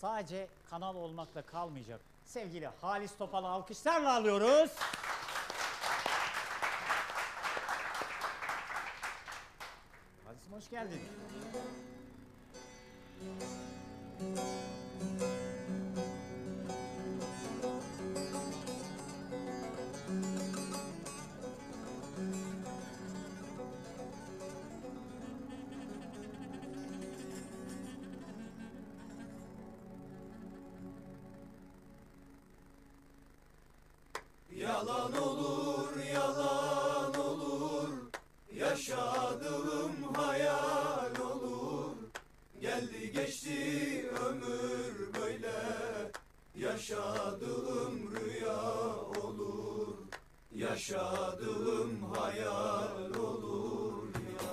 sadece kanal olmakla kalmayacak. Sevgili Halis Topal'ı alkışlarla alıyoruz. Halis'im hoş geldin. Yalan olur, yaşadığım hayal olur. Geldi geçti ömür böyle, yaşadığım rüya olur. Yaşadığım hayal olur ya.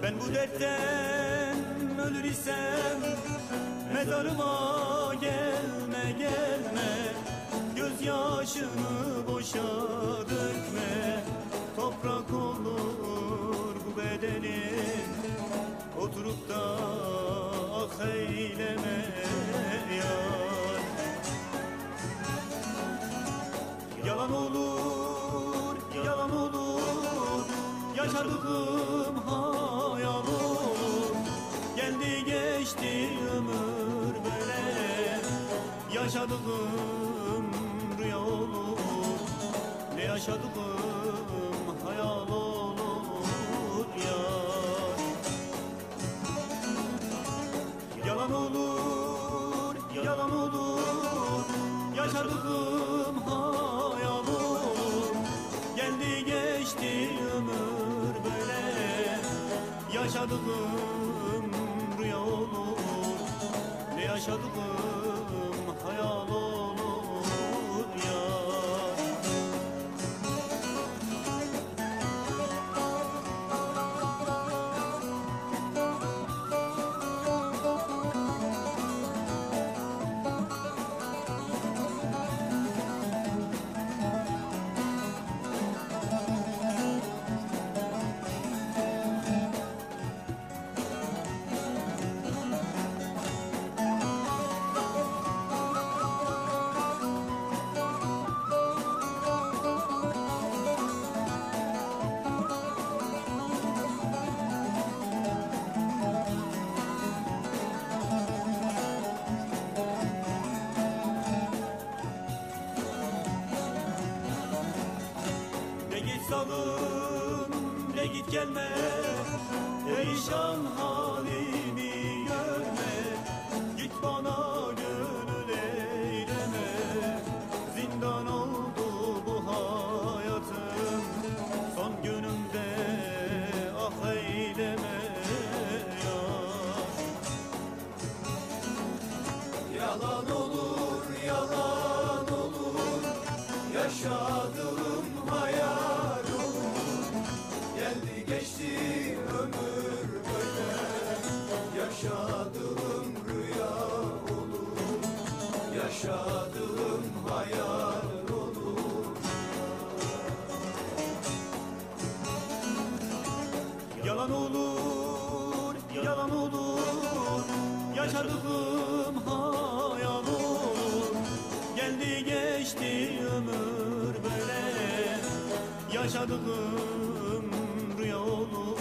Ben bu dertten ölür isem mezarıma gelme gelme, gözyaşını boşa dökme. Toprak olur bu bedenin, oturup da ah eyleme yar. Yalan olur, yalan olur, yaşadığım hayal olur. Geldi geçti ömür böyle, yaşadığım rüya olur. Ne yaşadığım hayal olur yar. Yalan olur, yalan olur, yaşadığım hayal olur. Geldi geçti ömür böyle, yaşadığım rüya olur. Ne yaşadığım hayal olur yar. Ne git salım, ne git gelme, perişan halimi görme. Git bana gönül eyleme, zindan oldu bu hayatım. Son günümde ah eyleme yar. Yalan olur, yaşadığım hayal olur. Geldi geçti ömür böyle, yaşadığım rüya olur. Yaşadığım hayal olur. Yalan olur, yalan olur, yaşadığım hayal olur. Geldi geçti ömür böyle, yaşadığım rüya olur.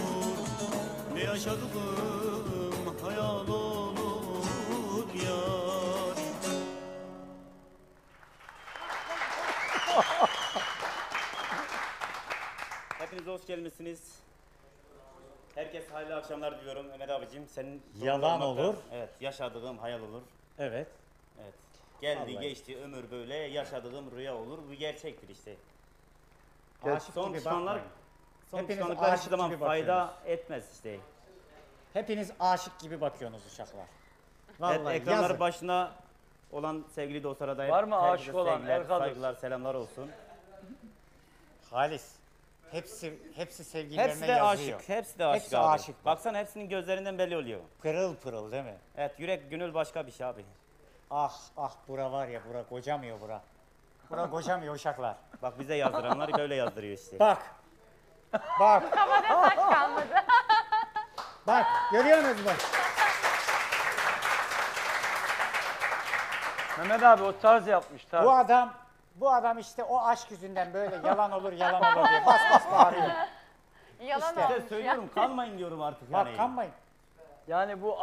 Ne yaşadığım hayal olur yar. Hepiniz hoş gelmişsiniz. Herkes hayırlı akşamlar diliyorum Mehmet abicim. Senin Yalan olmakta- olur. Evet, yaşadığım hayal olur. Evet. Evet. Geldi Vallahi. geçti ömür böyle, yaşadığım rüya olur. Bu gerçektir işte. Aşık Son gibi pişmanlar, bakmayın. son Hepiniz pişmanlıklar hiçbir aşık zaman gibi fayda bakıyorsunuz. etmez işte. Hepiniz aşık gibi bakıyorsunuz uşaklar. Evet, Vallahi ekranlar yazık. başında olan sevgili dostlara da Var mı herkese aşık olan? sevgiler, El kaldırsın. saygılar, selamlar olsun. Halis. Hepsi sevgililerine Hepsi de yazıyor. aşık, hepsi de aşık Hepsi abi. aşık bak. Baksana hepsinin gözlerinden belli oluyor. Pırıl pırıl değil mi? Evet, yürek, gönül başka bir şey abi. Ah bura var ya bura kocamıyor bura. Bura kocamıyor uşaklar. Bak bize yazdıranlar böyle yazdırıyor işte. Bak. Bak. Havada taş kalmadı. Bak görüyorsunuz mu? Mehmet abi o tarz yapmış tarz. Bu adam işte o aşk yüzünden böyle yalan olur yalan olur diye bas bas bağırıyor. Yalan İşte. olmuş Size ya. söylüyorum, kanmayın diyorum artık yani. Bak kanmayın. Yani bu